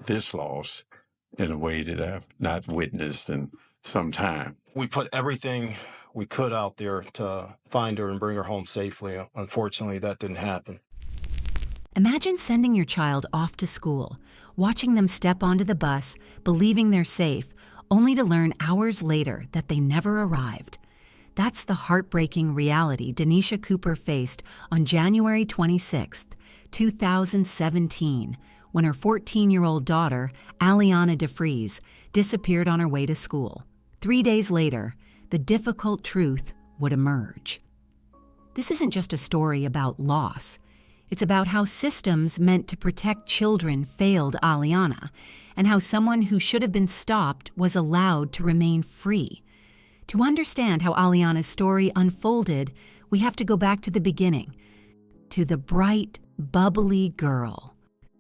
this loss in a way that I've not witnessed in some time. We put everything we could out there to find her and bring her home safely. Unfortunately, that didn't happen. Imagine sending your child off to school, watching them step onto the bus, believing they're safe, only to learn hours later that they never arrived. That's the heartbreaking reality Denisha Cooper faced on January 26, 2017, when her 14-year-old daughter, Alaina DeFreeze, disappeared on her way to school. 3 days later, the difficult truth would emerge. This isn't just a story about loss. It's about how systems meant to protect children failed Aliana, and how someone who should have been stopped was allowed to remain free. To understand how Aliana's story unfolded, we have to go back to the beginning, to the bright, bubbly girl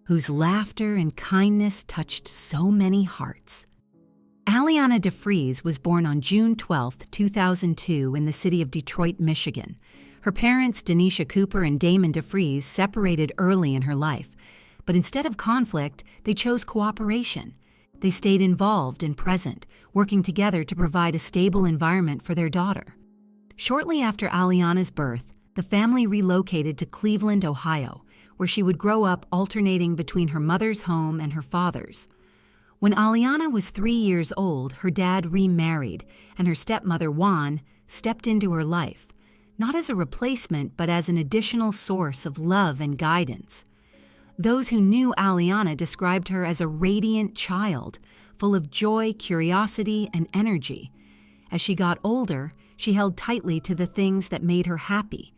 whose laughter and kindness touched so many hearts. Alaina DeFreeze was born on June 12, 2002 in the city of Detroit, Michigan. Her parents, Denisha Cooper and Damon DeFreeze, separated early in her life, but instead of conflict, they chose cooperation. They stayed involved and present, working together to provide a stable environment for their daughter. Shortly after Aliana's birth, the family relocated to Cleveland, Ohio, where she would grow up alternating between her mother's home and her father's. When Aliana was 3 years old, her dad remarried, and her stepmother, Juan, stepped into her life, not as a replacement, but as an additional source of love and guidance. Those who knew Aliana described her as a radiant child, full of joy, curiosity, and energy. As she got older, she held tightly to the things that made her happy: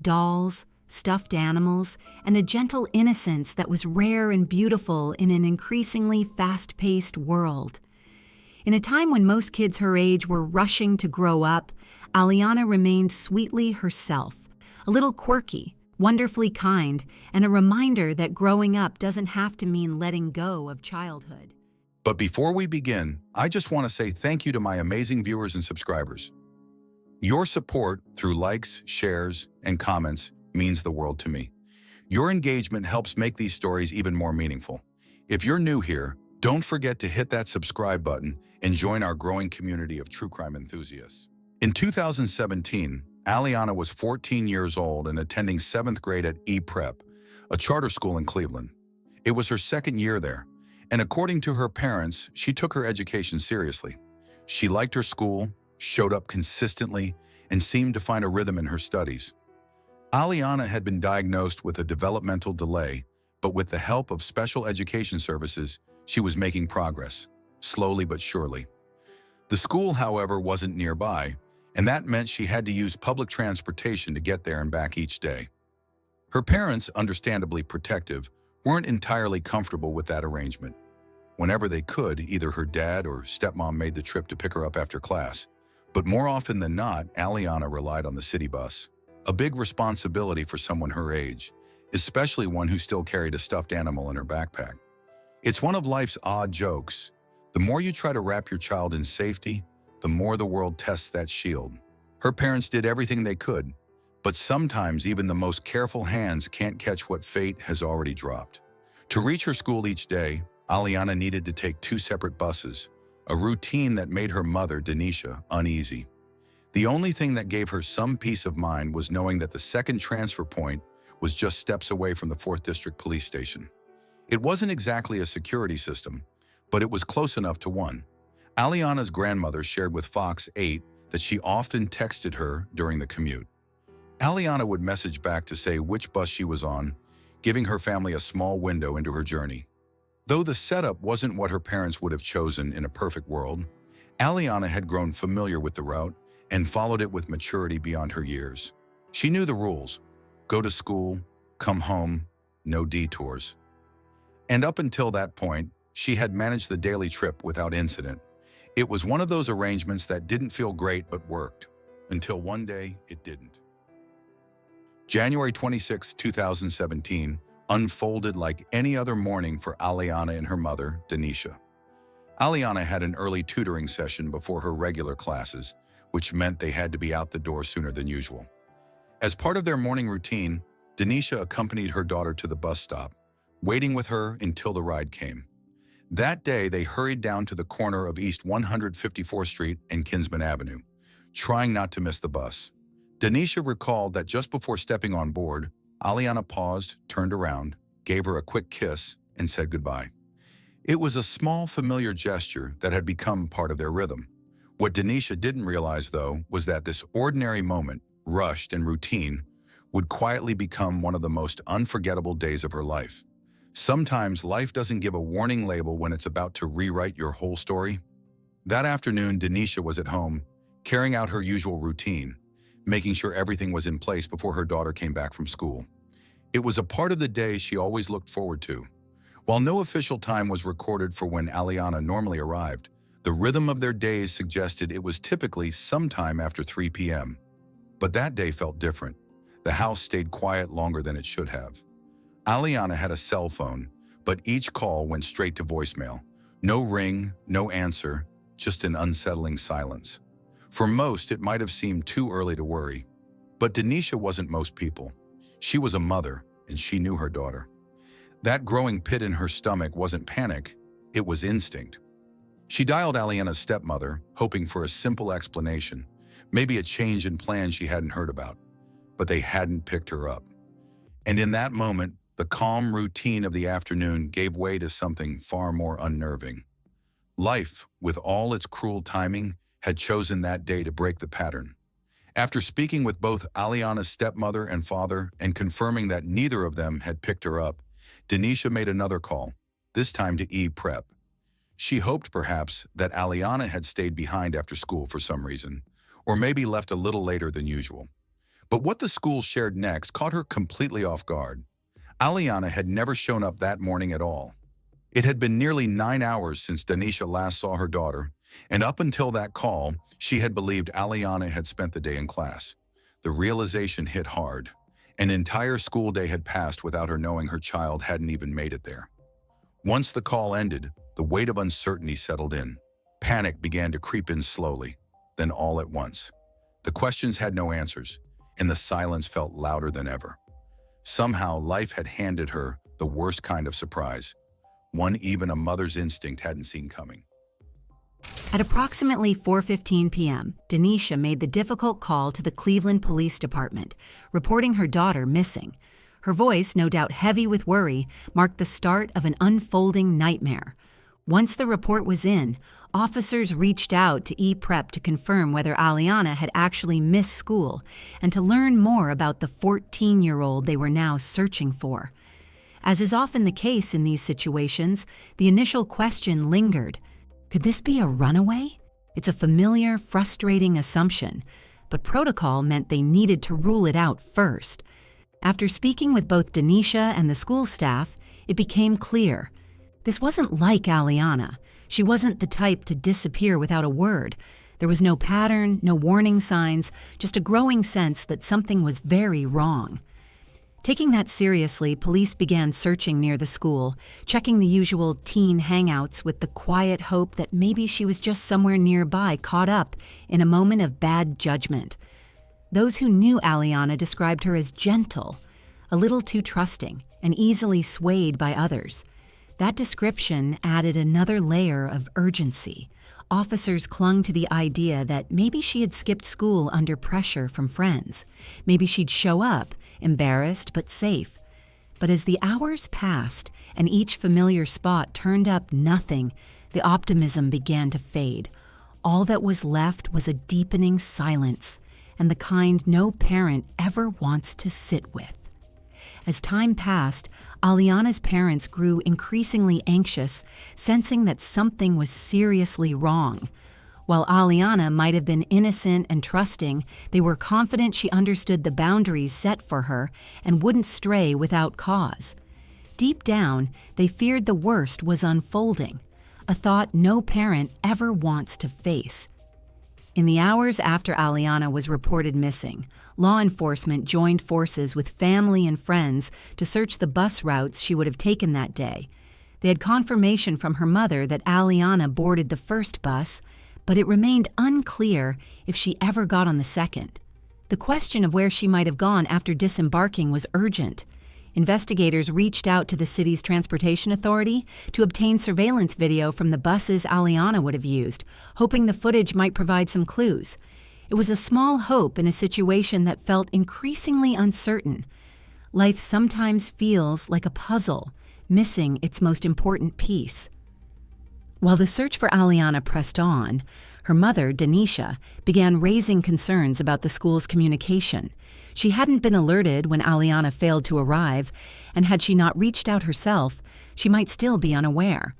dolls, stuffed animals, and a gentle innocence that was rare and beautiful in an increasingly fast-paced world. In a time when most kids her age were rushing to grow up, Aliana remained sweetly herself, a little quirky, wonderfully kind, and a reminder that growing up doesn't have to mean letting go of childhood. But before we begin, I just want to say thank you to my amazing viewers and subscribers. Your support through likes, shares, and comments means the world to me. Your engagement helps make these stories even more meaningful. If you're new here, don't forget to hit that subscribe button and join our growing community of true crime enthusiasts. In 2017, Aliana was 14 years old and attending 7th grade at E-Prep, a charter school in Cleveland. It was her second year there, and according to her parents, she took her education seriously. She liked her school, showed up consistently, and seemed to find a rhythm in her studies. Aliana had been diagnosed with a developmental delay, but with the help of special education services, she was making progress, slowly but surely. The school, however, wasn't nearby, and that meant she had to use public transportation to get there and back each day. Her parents, understandably protective, weren't entirely comfortable with that arrangement. Whenever they could, either her dad or stepmom made the trip to pick her up after class, but more often than not, Aliana relied on the city bus. A big responsibility for someone her age, especially one who still carried a stuffed animal in her backpack. It's one of life's odd jokes. The more you try to wrap your child in safety, the more the world tests that shield. Her parents did everything they could, but sometimes even the most careful hands can't catch what fate has already dropped. To reach her school each day, Aliana needed to take 2 separate buses, a routine that made her mother, Denisha, uneasy. The only thing that gave her some peace of mind was knowing that the second transfer point was just steps away from the 4th District Police Station. It wasn't exactly a security system, but it was close enough to one. Aliana's grandmother shared with Fox 8 that she often texted her during the commute. Aliana would message back to say which bus she was on, giving her family a small window into her journey. Though the setup wasn't what her parents would have chosen in a perfect world, Aliana had grown familiar with the route and followed it with maturity beyond her years. She knew the rules: go to school, come home, no detours. And up until that point, she had managed the daily trip without incident. It was one of those arrangements that didn't feel great but worked, until one day it didn't. January 26, 2017, unfolded like any other morning for Aliana and her mother, Denisha. Aliana had an early tutoring session before her regular classes, which meant they had to be out the door sooner than usual. As part of their morning routine, Denisha accompanied her daughter to the bus stop, waiting with her until the ride came. That day, they hurried down to the corner of East 154th Street and Kinsman Avenue, trying not to miss the bus. Denisha recalled that just before stepping on board, Aliana paused, turned around, gave her a quick kiss, and said goodbye. It was a small, familiar gesture that had become part of their rhythm. What Denisha didn't realize, though, was that this ordinary moment, rushed and routine, would quietly become one of the most unforgettable days of her life. Sometimes life doesn't give a warning label when it's about to rewrite your whole story. That afternoon, Denisha was at home, carrying out her usual routine, making sure everything was in place before her daughter came back from school. It was a part of the day she always looked forward to. While no official time was recorded for when Aliana normally arrived, the rhythm of their days suggested it was typically sometime after 3 p.m. But that day felt different. The house stayed quiet longer than it should have. Aliana had a cell phone, but each call went straight to voicemail. No ring, no answer, just an unsettling silence. For most, it might have seemed too early to worry. But Denisha wasn't most people. She was a mother, and she knew her daughter. That growing pit in her stomach wasn't panic, it was instinct. She dialed Aliana's stepmother, hoping for a simple explanation, maybe a change in plans she hadn't heard about. But they hadn't picked her up. And in that moment, the calm routine of the afternoon gave way to something far more unnerving. Life, with all its cruel timing, had chosen that day to break the pattern. After speaking with both Aliana's stepmother and father and confirming that neither of them had picked her up, Denisha made another call, this time to E-Prep. She hoped perhaps that Aliana had stayed behind after school for some reason, or maybe left a little later than usual. But what the school shared next caught her completely off guard. Aliana had never shown up that morning at all. It had been nearly 9 hours since Denisha last saw her daughter, and up until that call, she had believed Aliana had spent the day in class. The realization hit hard. An entire school day had passed without her knowing her child hadn't even made it there. Once the call ended, the weight of uncertainty settled in. Panic began to creep in slowly, then all at once. The questions had no answers, and the silence felt louder than ever. Somehow, life had handed her the worst kind of surprise, one even a mother's instinct hadn't seen coming. At approximately 4:15 p.m., Denisha made the difficult call to the Cleveland Police Department, reporting her daughter missing. Her voice, no doubt heavy with worry, marked the start of an unfolding nightmare. Once the report was in, officers reached out to E-Prep to confirm whether Aliana had actually missed school and to learn more about the 14-year-old they were now searching for. As is often the case in these situations, the initial question lingered. Could this be a runaway? It's a familiar, frustrating assumption, but protocol meant they needed to rule it out first. After speaking with both Denisha and the school staff, it became clear. This wasn't like Aliana. She wasn't the type to disappear without a word. There was no pattern, no warning signs, just a growing sense that something was very wrong. Taking that seriously, police began searching near the school, checking the usual teen hangouts with the quiet hope that maybe she was just somewhere nearby, caught up in a moment of bad judgment. Those who knew Aliana described her as gentle, a little too trusting, and easily swayed by others. That description added another layer of urgency. Officers clung to the idea that maybe she had skipped school under pressure from friends. Maybe she'd show up, embarrassed but safe. But as the hours passed and each familiar spot turned up nothing, the optimism began to fade. All that was left was a deepening silence, and the kind no parent ever wants to sit with. As time passed, Aliana's parents grew increasingly anxious, sensing that something was seriously wrong. While Aliana might have been innocent and trusting, they were confident she understood the boundaries set for her and wouldn't stray without cause. Deep down, they feared the worst was unfolding, a thought no parent ever wants to face. In the hours after Aliana was reported missing, law enforcement joined forces with family and friends to search the bus routes she would have taken that day. They had confirmation from her mother that Aliana boarded the first bus, but it remained unclear if she ever got on the second. The question of where she might have gone after disembarking was urgent. Investigators reached out to the city's transportation authority to obtain surveillance video from the buses Aliana would have used, hoping the footage might provide some clues. It was a small hope in a situation that felt increasingly uncertain. Life sometimes feels like a puzzle, missing its most important piece. While the search for Aliana pressed on, her mother, Denisha, began raising concerns about the school's communication. She hadn't been alerted when Aliana failed to arrive, and had she not reached out herself, she might still be unaware.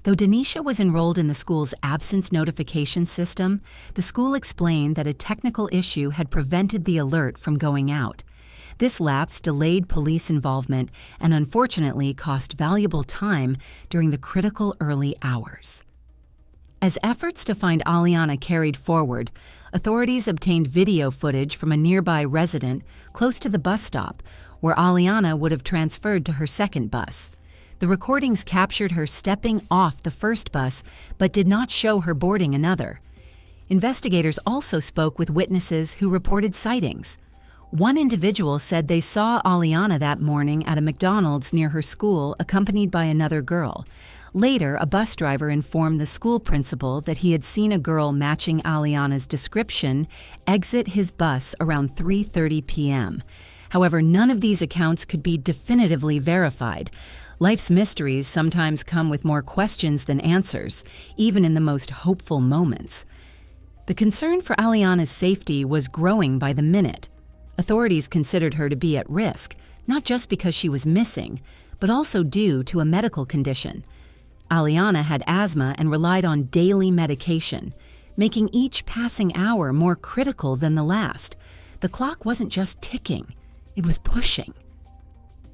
Though Denisha was enrolled in the school's absence notification system, the school explained that a technical issue had prevented the alert from going out. This lapse delayed police involvement and unfortunately cost valuable time during the critical early hours. As efforts to find Aliana carried forward, authorities obtained video footage from a nearby resident close to the bus stop, where Aliana would have transferred to her second bus. The recordings captured her stepping off the first bus, but did not show her boarding another. Investigators also spoke with witnesses who reported sightings. One individual said they saw Aliana that morning at a McDonald's near her school, accompanied by another girl. Later, a bus driver informed the school principal that he had seen a girl matching Aliana's description exit his bus around 3:30 p.m. However, none of these accounts could be definitively verified. Life's mysteries sometimes come with more questions than answers, even in the most hopeful moments. The concern for Aliana's safety was growing by the minute. Authorities considered her to be at risk, not just because she was missing, but also due to a medical condition. Aliana had asthma and relied on daily medication, making each passing hour more critical than the last. The clock wasn't just ticking, it was pushing.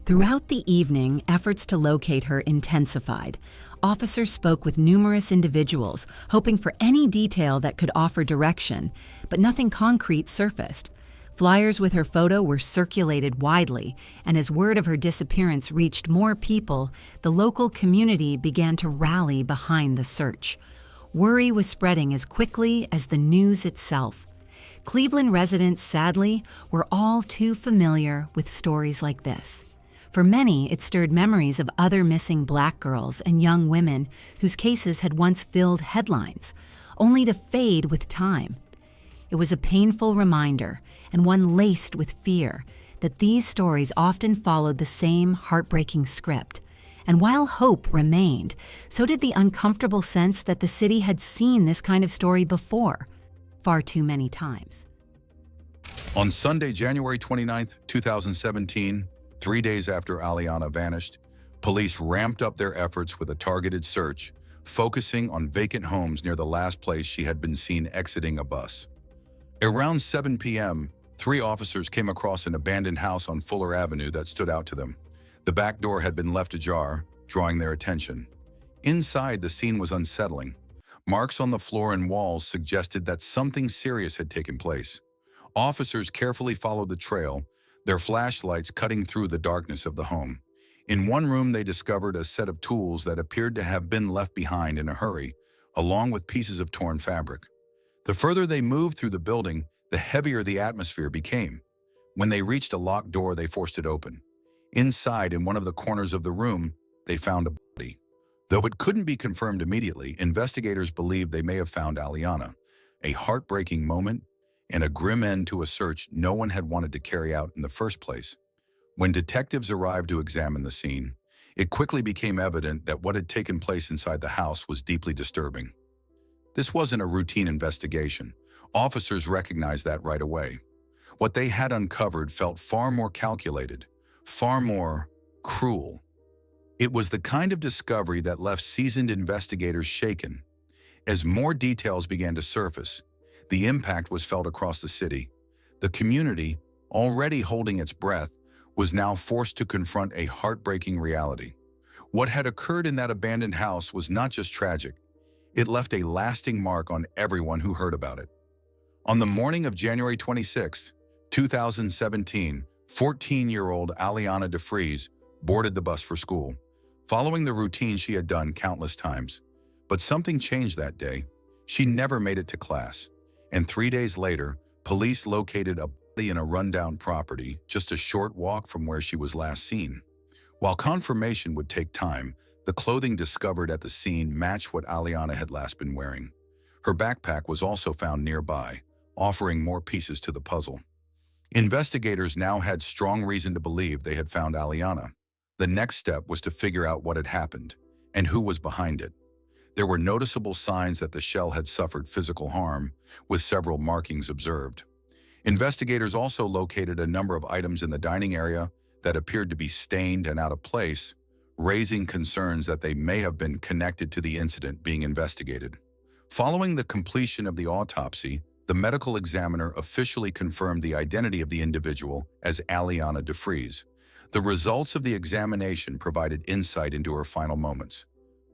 Throughout the evening, efforts to locate her intensified. Officers spoke with numerous individuals, hoping for any detail that could offer direction, but nothing concrete surfaced. Flyers with her photo were circulated widely, and as word of her disappearance reached more people, the local community began to rally behind the search. Worry was spreading as quickly as the news itself. Cleveland residents, sadly, were all too familiar with stories like this. For many, it stirred memories of other missing Black girls and young women whose cases had once filled headlines, only to fade with time. It was a painful reminder, and one laced with fear, that these stories often followed the same heartbreaking script. And while hope remained, so did the uncomfortable sense that the city had seen this kind of story before, far too many times. On Sunday, January 29, 2017, 3 days after Aliana vanished, police ramped up their efforts with a targeted search, focusing on vacant homes near the last place she had been seen exiting a bus. Around 7 p.m., 3 officers came across an abandoned house on Fuller Avenue that stood out to them. The back door had been left ajar, drawing their attention. Inside, the scene was unsettling. Marks on the floor and walls suggested that something serious had taken place. Officers carefully followed the trail, their flashlights cutting through the darkness of the home. In one room, they discovered a set of tools that appeared to have been left behind in a hurry, along with pieces of torn fabric. The further they moved through the building, the heavier the atmosphere became. When they reached a locked door, they forced it open. Inside, in one of the corners of the room, they found a body. Though it couldn't be confirmed immediately, investigators believed they may have found Aliana. A heartbreaking moment and a grim end to a search no one had wanted to carry out in the first place. When detectives arrived to examine the scene, it quickly became evident that what had taken place inside the house was deeply disturbing. This wasn't a routine investigation. Officers recognized that right away. What they had uncovered felt far more calculated, far more cruel. It was the kind of discovery that left seasoned investigators shaken. As more details began to surface, the impact was felt across the city. The community, already holding its breath, was now forced to confront a heartbreaking reality. What had occurred in that abandoned house was not just tragic. It left a lasting mark on everyone who heard about it. On the morning of January 26, 2017, 14-year-old Alaina DeFreeze boarded the bus for school, following the routine she had done countless times. But something changed that day. She never made it to class. And 3 days later, police located a in a rundown property, just a short walk from where she was last seen. While confirmation would take time, the clothing discovered at the scene matched what Aliana had last been wearing. Her backpack was also found nearby, offering more pieces to the puzzle. Investigators now had strong reason to believe they had found Aliana. The next step was to figure out what had happened and who was behind it. There were noticeable signs that the shell had suffered physical harm, with several markings observed. Investigators also located a number of items in the dining area that appeared to be stained and out of place, raising concerns that they may have been connected to the incident being investigated. Following the completion of the autopsy, the medical examiner officially confirmed the identity of the individual as Alaina DeFreeze. The results of the examination provided insight into her final moments,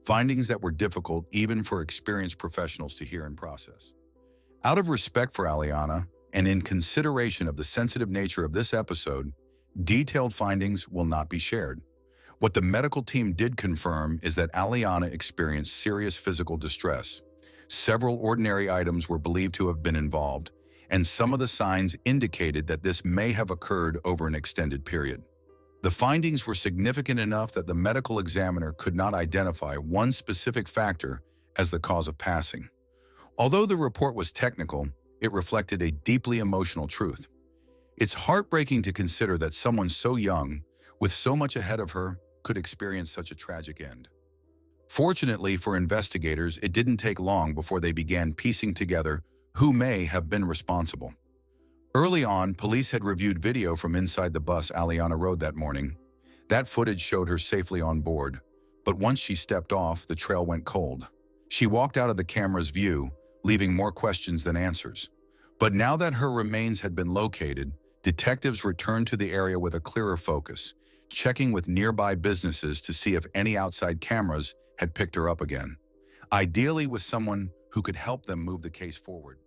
findings that were difficult even for experienced professionals to hear and process. Out of respect for Aliana, and in consideration of the sensitive nature of this episode, detailed findings will not be shared. What the medical team did confirm is that Aliana experienced serious physical distress. Several ordinary items were believed to have been involved, and some of the signs indicated that this may have occurred over an extended period. The findings were significant enough that the medical examiner could not identify one specific factor as the cause of passing. Although the report was technical, it reflected a deeply emotional truth. It's heartbreaking to consider that someone so young, with so much ahead of her, could experience such a tragic end. Fortunately for investigators, it didn't take long before they began piecing together who may have been responsible. Early on, police had reviewed video from inside the bus Aliana rode that morning. That footage showed her safely on board, but once she stepped off, the trail went cold. She walked out of the camera's view, leaving more questions than answers. But now that her remains had been located, detectives returned to the area with a clearer focus, checking with nearby businesses to see if any outside cameras had picked her up again, ideally with someone who could help them move the case forward.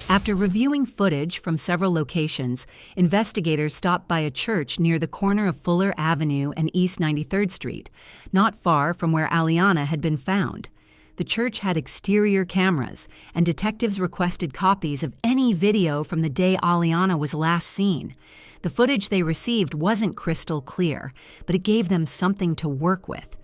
After reviewing footage from several locations, investigators stopped by a church near the corner of Fuller Avenue and East 93rd Street, not far from where Aliana had been found. The church had exterior cameras, and detectives requested copies of any video from the day Aliana was last seen. The footage they received wasn't crystal clear, but it gave them something to work with.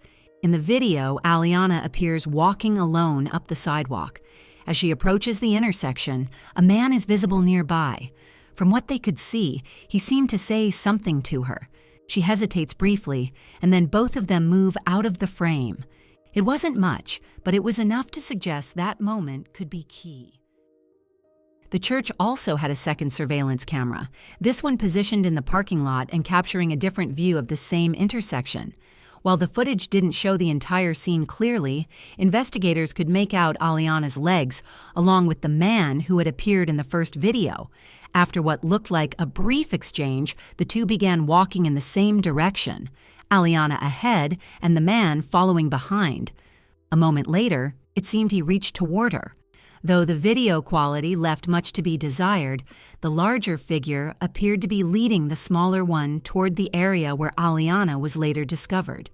In the video, Aliana appears walking alone up the sidewalk. As she approaches the intersection, a man is visible nearby. From what they could see, he seemed to say something to her. She hesitates briefly, and then both of them move out of the frame. It wasn't much, but it was enough to suggest that moment could be key. The church also had a second surveillance camera, this one positioned in the parking lot and capturing a different view of the same intersection. While the footage didn't show the entire scene clearly, investigators could make out Aliana's legs, along with the man who had appeared in the first video. After what looked like a brief exchange, the two began walking in the same direction, Aliana ahead and the man following behind. A moment later, it seemed he reached toward her. Though the video quality left much to be desired, the larger figure appeared to be leading the smaller one toward the area where Aliana was later discovered.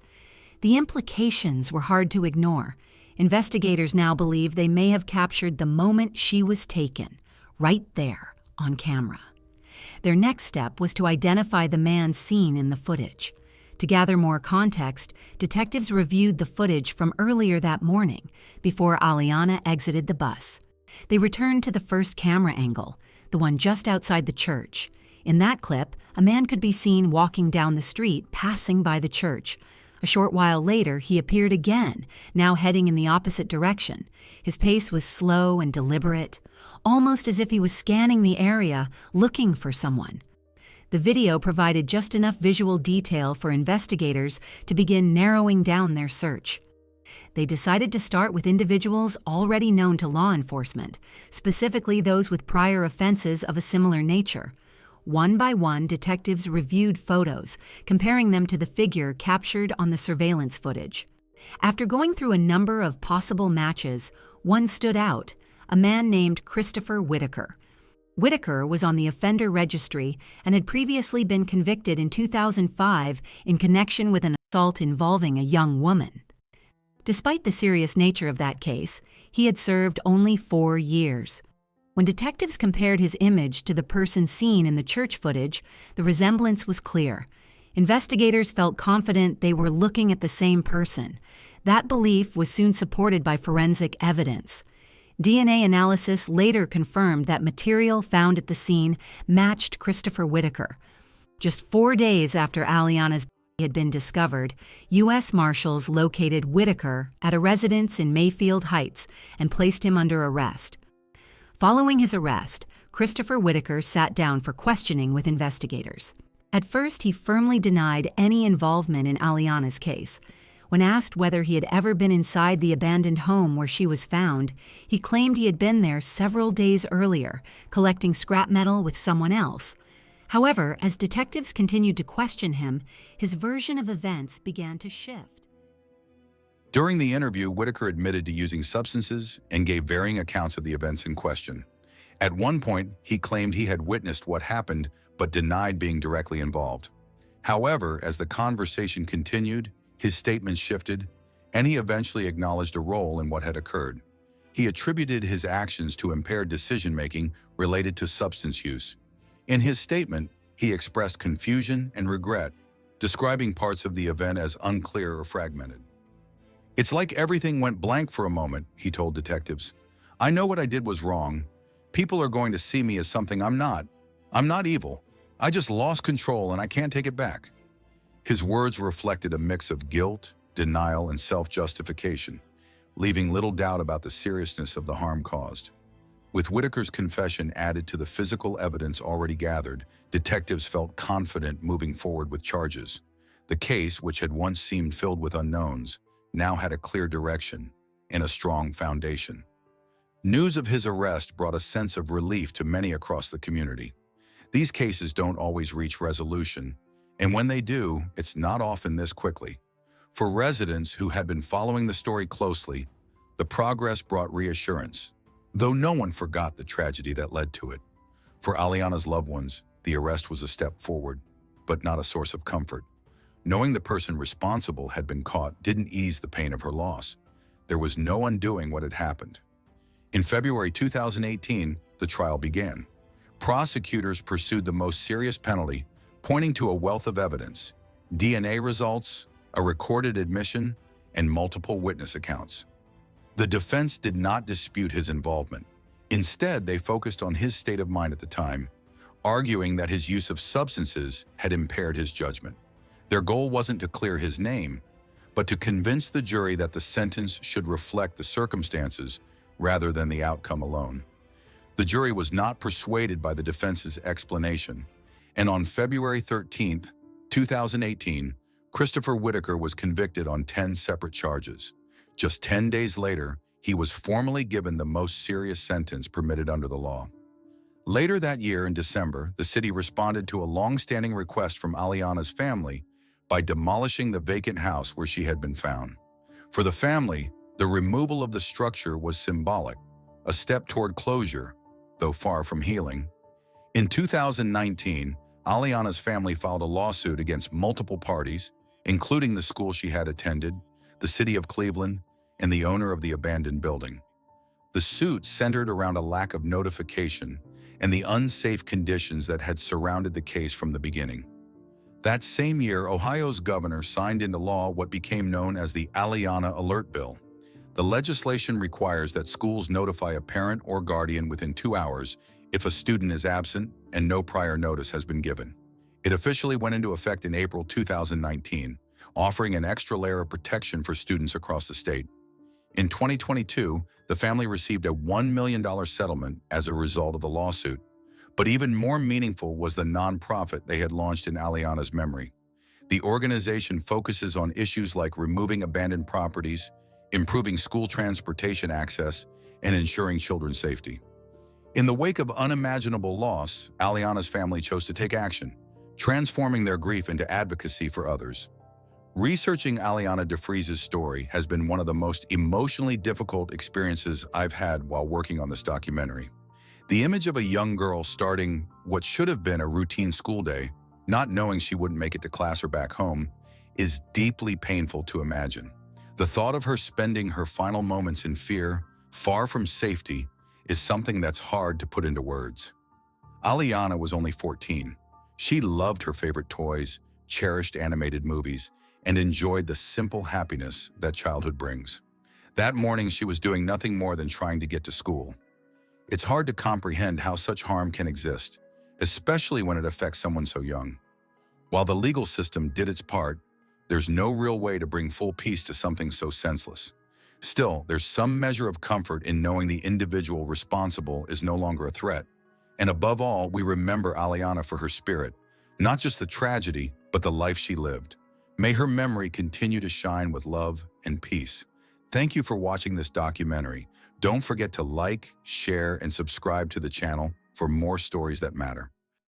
The implications were hard to ignore. Investigators now believe they may have captured the moment she was taken, right there on camera. Their next step was to identify the man seen in the footage. To gather more context, detectives reviewed the footage from earlier that morning, before Aliana exited the bus. They returned to the first camera angle, the one just outside the church. In that clip, a man could be seen walking down the street, passing by the church. A short while later, he appeared again, now heading in the opposite direction. His pace was slow and deliberate, almost as if he was scanning the area, looking for someone. The video provided just enough visual detail for investigators to begin narrowing down their search. They decided to start with individuals already known to law enforcement, specifically those with prior offenses of a similar nature. One by one, detectives reviewed photos, comparing them to the figure captured on the surveillance footage. After going through a number of possible matches, one stood out, a man named Christopher Whitaker. Whitaker was on the offender registry and had previously been convicted in 2005 in connection with an assault involving a young woman. Despite the serious nature of that case, he had served only 4 years. When detectives compared his image to the person seen in the church footage, the resemblance was clear. Investigators felt confident they were looking at the same person. That belief was soon supported by forensic evidence. DNA analysis later confirmed that material found at the scene matched Christopher Whitaker. Just 4 days after Aliana's body had been discovered, U.S. Marshals located Whitaker at a residence in Mayfield Heights and placed him under arrest. Following his arrest, Christopher Whitaker sat down for questioning with investigators. At first, he firmly denied any involvement in Aliana's case. When asked whether he had ever been inside the abandoned home where she was found, he claimed he had been there several days earlier, collecting scrap metal with someone else. However, as detectives continued to question him, his version of events began to shift. During the interview, Whitaker admitted to using substances and gave varying accounts of the events in question. At one point, he claimed he had witnessed what happened but denied being directly involved. However, as the conversation continued, his statements shifted, and he eventually acknowledged a role in what had occurred. He attributed his actions to impaired decision-making related to substance use. In his statement, he expressed confusion and regret, describing parts of the event as unclear or fragmented. "It's like everything went blank for a moment," he told detectives. "I know what I did was wrong. People are going to see me as something I'm not. I'm not evil. I just lost control and I can't take it back." His words reflected a mix of guilt, denial, and self-justification, leaving little doubt about the seriousness of the harm caused. With Whitaker's confession added to the physical evidence already gathered, detectives felt confident moving forward with charges. The case, which had once seemed filled with unknowns, now had a clear direction and a strong foundation. News of his arrest brought a sense of relief to many across the community. These cases don't always reach resolution, and when they do, it's not often this quickly. For residents who had been following the story closely, the progress brought reassurance, though no one forgot the tragedy that led to it. For Aliana's loved ones, the arrest was a step forward, but not a source of comfort. Knowing the person responsible had been caught didn't ease the pain of her loss. There was no undoing what had happened. In February 2018, the trial began. Prosecutors pursued the most serious penalty, pointing to a wealth of evidence: DNA results, a recorded admission, and multiple witness accounts. The defense did not dispute his involvement. Instead, they focused on his state of mind at the time, arguing that his use of substances had impaired his judgment. Their goal wasn't to clear his name, but to convince the jury that the sentence should reflect the circumstances rather than the outcome alone. The jury was not persuaded by the defense's explanation, and on February 13, 2018, Christopher Whitaker was convicted on 10 separate charges. Just 10 days later, he was formally given the most serious sentence permitted under the law. Later that year, in December, the city responded to a long-standing request from Aliana's family by demolishing the vacant house where she had been found. For the family, the removal of the structure was symbolic, a step toward closure, though far from healing. In 2019, Aliana's family filed a lawsuit against multiple parties, including the school she had attended, the city of Cleveland, and the owner of the abandoned building. The suit centered around a lack of notification and the unsafe conditions that had surrounded the case from the beginning. That same year, Ohio's governor signed into law what became known as the Aliana Alert Bill. The legislation requires that schools notify a parent or guardian within 2 hours if a student is absent and no prior notice has been given. It officially went into effect in April 2019, offering an extra layer of protection for students across the state. In 2022, the family received a $1 million settlement as a result of the lawsuit. But even more meaningful was the nonprofit they had launched in Aliana's memory. The organization focuses on issues like removing abandoned properties, improving school transportation access, and ensuring children's safety. In the wake of unimaginable loss, Aliana's family chose to take action, transforming their grief into advocacy for others. Researching Alaina DeFreeze's story has been one of the most emotionally difficult experiences I've had while working on this documentary. The image of a young girl starting what should have been a routine school day, not knowing she wouldn't make it to class or back home, is deeply painful to imagine. The thought of her spending her final moments in fear, far from safety, is something that's hard to put into words. Aliana was only 14. She loved her favorite toys, cherished animated movies, and enjoyed the simple happiness that childhood brings. That morning, she was doing nothing more than trying to get to school. It's hard to comprehend how such harm can exist, especially when it affects someone so young. While the legal system did its part, there's no real way to bring full peace to something so senseless. Still, there's some measure of comfort in knowing the individual responsible is no longer a threat. And above all, we remember Aliana for her spirit, not just the tragedy, but the life she lived. May her memory continue to shine with love and peace. Thank you for watching this documentary. Don't forget to like, share, and subscribe to the channel for more stories that matter.